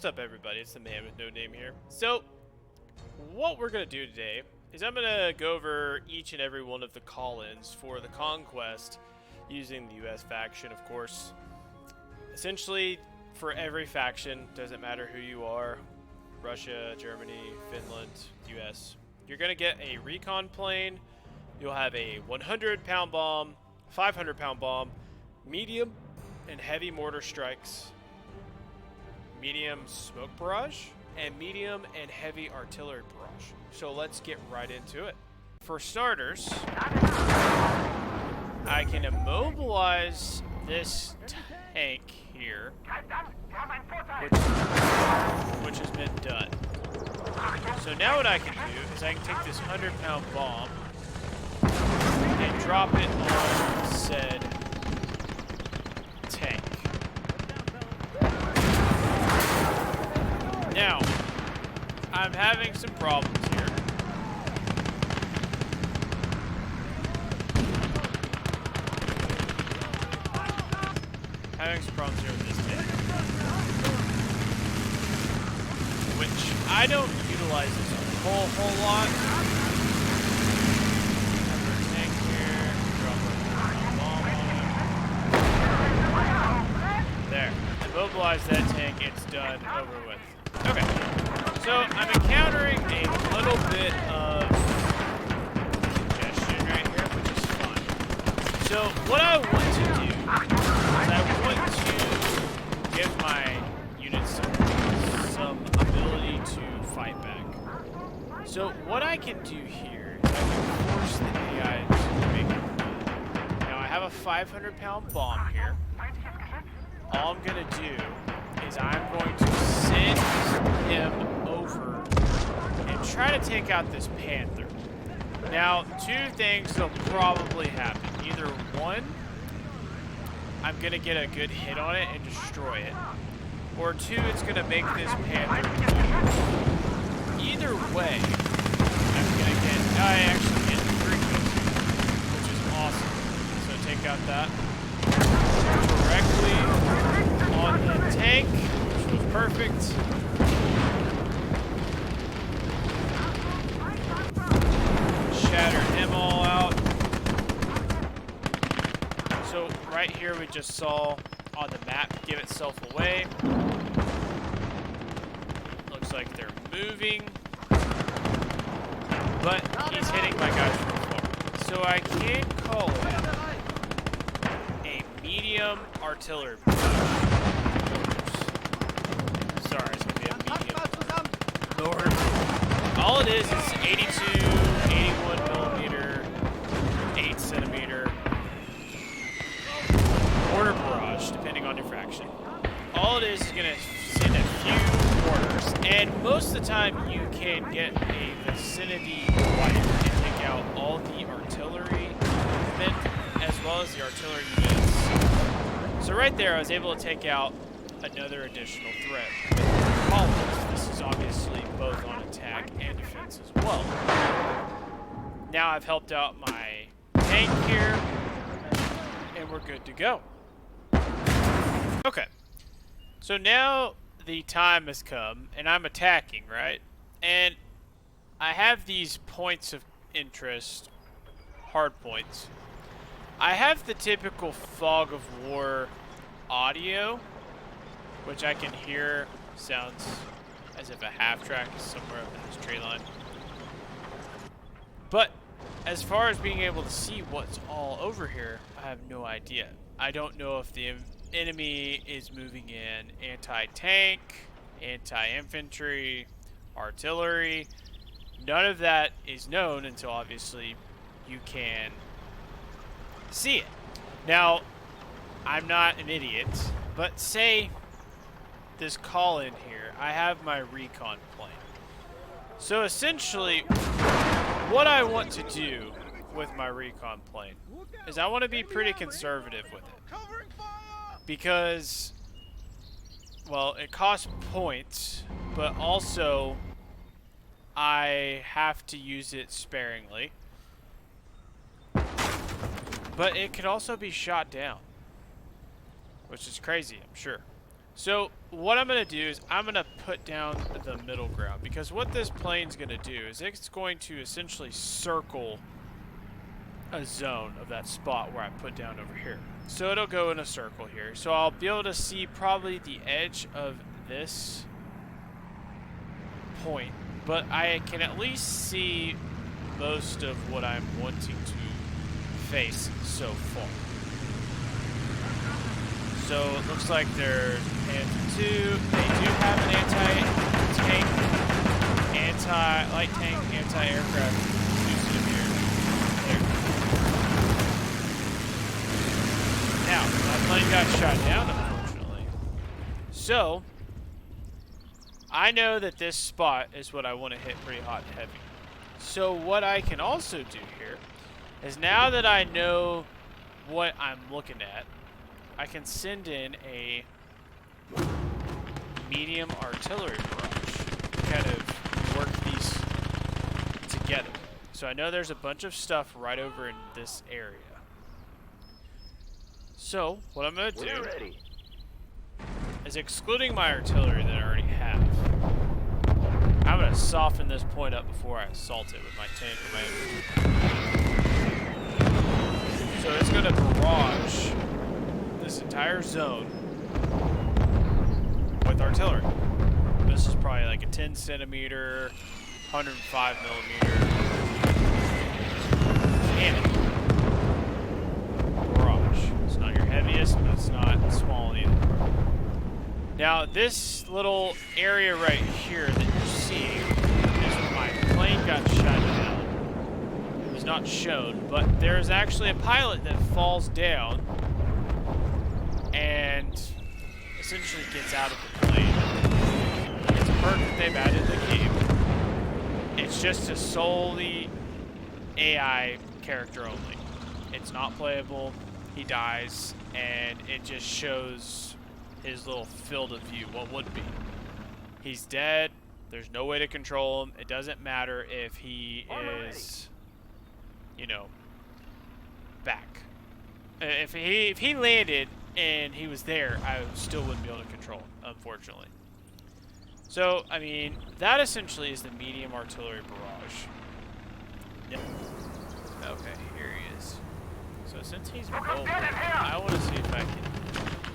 What's up, everybody? It's the man with no name here. So, what we're going to do today is I'm going to go over each and every one of the call-ins for the Conquest using the US faction, of course. Essentially, for every faction, doesn't matter who you are, Russia, Germany, Finland, US, you're going to get a recon plane. You'll have a 100-pound bomb, 500-pound bomb, medium and heavy mortar strikes, medium smoke barrage, and medium and heavy artillery barrage. So let's get right into it. For starters, I can immobilize this tank here, which has been done. So now what I can do is I can take this 100-pound bomb and drop it on said tank. Now, I'm having some problems here. Having some problems here with this tank, which I don't utilize this a whole lot. Have a tank here, drop a bomb on it. There. Immobilize that tank, it's done, over with. Okay, so I'm encountering a little bit of congestion right here, which is fine. So what I want to do is I want to give my units some ability to fight back. So what I can do here is I can force the AI to make it move. Now I have a 500-pound bomb here. All I'm going to do is I'm going to send him over and try to take out this Panther. Now, two things will probably happen. Either one, I'm going to get a good hit on it and destroy it. Or two, it's going to make this Panther move. Either way, I'm going to get... I actually get 3 kills, which is awesome. So take out that. Directly on the tank, which was perfect. Shattered him all out. So right here we just saw on the map give itself away. Looks like they're moving. But he's hitting my guys from far. So I can call it a medium artillery. Sorry, it's gonna be a medium. North. All it is 82, 81 millimeter, 8 centimeter mortar barrage, depending on your fraction. All it is gonna send a few mortars, and most of the time you can get a vicinity wipe and take out all the artillery equipment as well as the artillery units. So right there, I was able to take out another additional threat with columns. This is obviously both on attack and defense as well. Now I've helped out my tank here, and we're good to go. Okay, so now the time has come, and I'm attacking, right? And I have these points of interest, hard points. I have the typical fog of war audio, which I can hear sounds as if a half-track is somewhere up in this tree line. But as far as being able to see what's all over here, I have no idea. I don't know if the enemy is moving in anti-tank, anti-infantry, artillery. None of that is known until obviously you can see it. Now, I'm not an idiot, but say this call-in here, I have my recon plane. So essentially, what I want to do with my recon plane is I want to be pretty conservative with it. Because, well, it costs points, but also I have to use it sparingly. But it could also be shot down, which is crazy, I'm sure. So what I'm going to do is I'm going to put down the middle ground, because what this plane's going to do is it's going to essentially circle a zone of that spot where I put down over here. So it'll go in a circle here. So I'll be able to see probably the edge of this point, but I can at least see most of what I'm wanting to face so far. So it looks like there's Panther 2. They do have an anti-tank, anti-light tank, anti-aircraft system here. There. Now, my plane got shot down, unfortunately. So, I know that this spot is what I want to hit pretty hot and heavy. So what I can also do here is, now that I know what I'm looking at, I can send in a medium artillery barrage to kind of work these together. So I know there's a bunch of stuff right over in this area. So what I'm going to do is, excluding my artillery that I already have, I'm going to soften this point up before I assault it with my tank and my infantry. So it's going to barrage this entire zone with artillery. This is probably like a 10 centimeter, 105 millimeter cannon. Barrage. It's not your heaviest, but it's not small either. Now, this little area right here that you're seeing is where my plane got shot down. It was not shown, but there's actually a pilot that falls down and essentially gets out of the plane. It's a perk that they've added in the game. It's just a solely AI character only. It's not playable. He dies, and it just shows his little field of view, what would be. He's dead. There's no way to control him. It doesn't matter if he is, you know, back. If he landed and he was there, I still wouldn't be able to control him, unfortunately. So, I mean, that essentially is the medium artillery barrage. Yep. Okay, here he is. So since he's mobile, I want to see if I can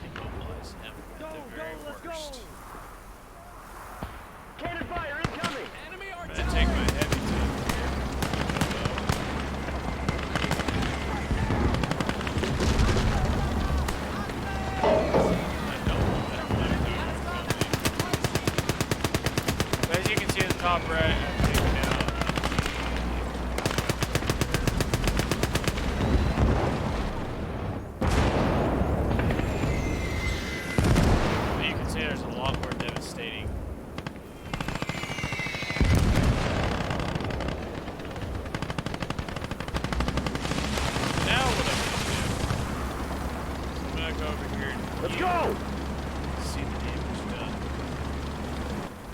immobilize him at the very worst. Cannon fire incoming! I'm gonna take my heavy tank here. But as you can see in the top right, I'm taking out. But you can see there's a lot more devastating. Now what I'm gonna do is I'm gonna go over here and Let's go! see the damage done.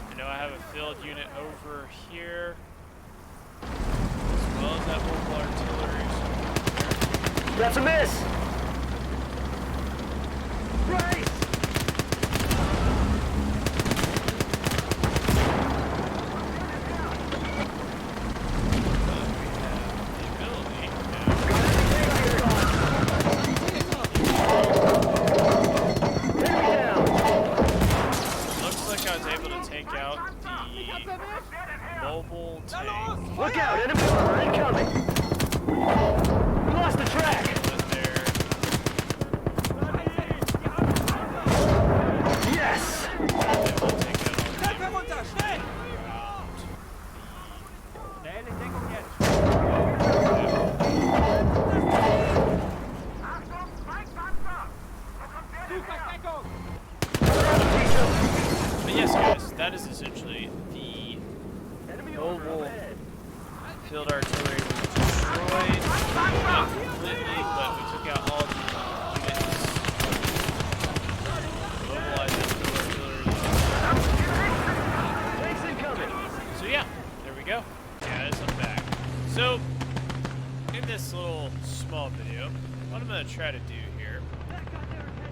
I know I have a field unit over here, as well as that mobile artillery. That's a miss! Right! Mobile tank. Look out, enemy armor incoming! We lost the track! But there. Yes! But yes, guys, that is essentially the mobile field artillery was destroyed. Not completely, but we took out all the units. Mobilized the field artillery. Tanks incoming! So yeah, there we go. Guys, I'm back. So, in this little small video, what I'm going to try to do here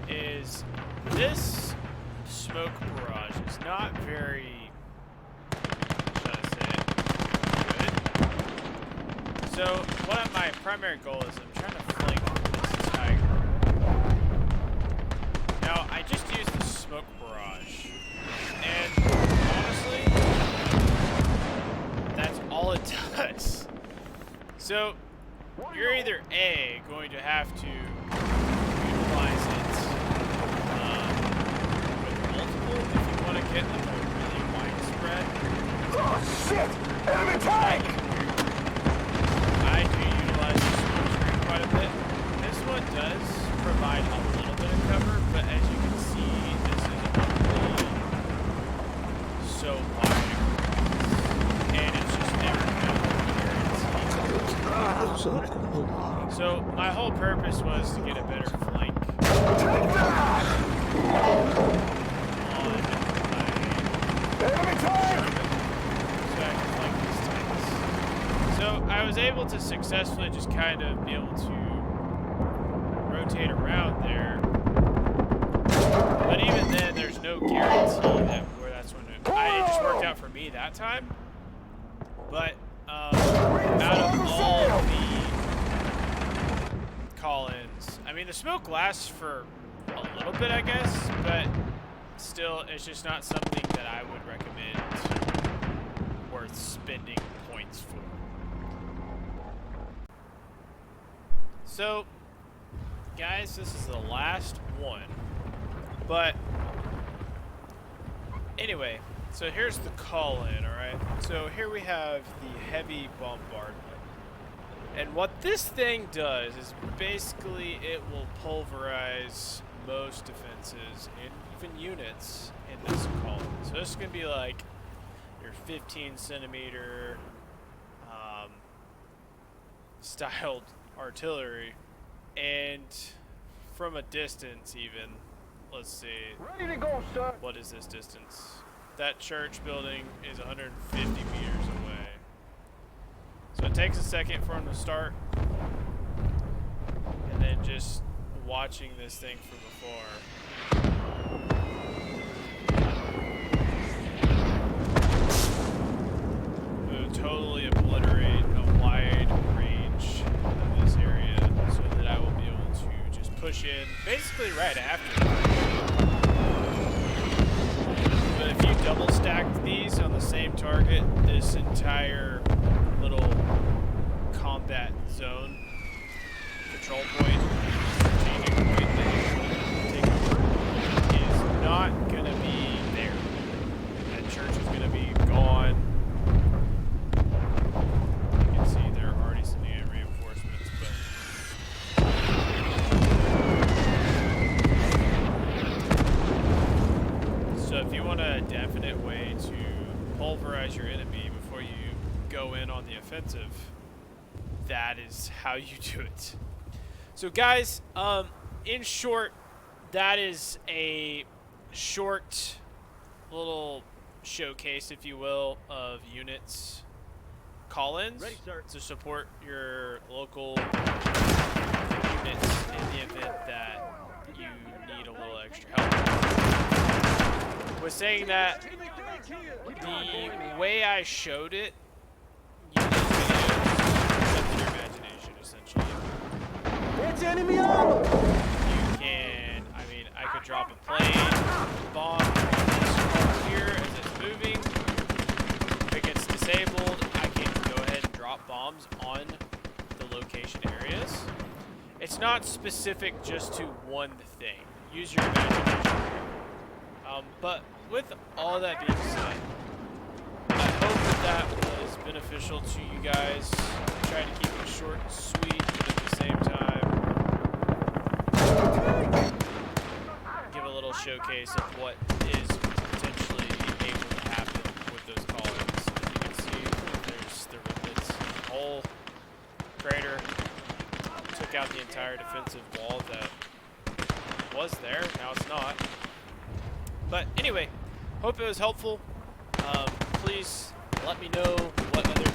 is this which is not very, should I say it, good. So what my primary goal is, I'm trying to flank this tiger. Now, I just used the smoke barrage, and honestly, that's all it does. So, you're either A, going to have to utilize it with multiple if you want to get like a really widespread. Oh shit! Enemy tank! I do utilize the smoke screen quite a bit. This one does provide a little bit of cover, but as you can see, this is only so wide, and it's just never going to be. So my whole purpose was to get a better flank Take that! on my Enemy tank! so I can flank these tanks. So I was able to successfully just kind of be able to rotate around there. But even then, there's no guarantee that where that's when it just worked out for me that time. But out of all the call-ins, I mean, the smoke lasts for a little bit, I guess, but still, it's just not something that I would recommend worth spending points for. So, guys, this is the last one. But anyway, so here's the call-in, alright? So here we have the heavy bombardment. And what this thing does is basically it will pulverize most defenses and even units in this call-in. So this is going to be like your 15 centimeter styled artillery, and from a distance even, let's see, Ready to go, sir. what is this distance? That church building is 150 meters away. So it takes a second for them to start, and then just watching this thing from afar. It would totally obliterate a wide range of this area, so that I will be able to just push in basically right after. But if you double stacked these on the same target, this entire little combat zone, control point, strategic point that you take over is not going to be there. That church is going to be gone. You can see they're already sending in reinforcements, but so if you want a definite way to pulverize your enemy before you go in on the offensive, that is how you do it. So guys, in short, that is a short little showcase, if you will, of units call-ins to support your local units in the event that you need a little extra help. With saying that, the way I showed it, you need videos up to your imagination, essentially. It's enemy armor! You can, I mean, I could drop a plane, bomb this car here as it's moving. If it gets disabled, I can go ahead and drop bombs on the location areas. It's not specific just to one thing. Use your imagination. But with all that being said, I hope that was beneficial to you guys. I tried to keep it short and sweet, but at the same time, give a little showcase of what is potentially able to happen with those call-ins. As you can see, there's the riblets. The whole crater took out the entire defensive wall that was there. Now it's not. But anyway, hope it was helpful. Please let me know what other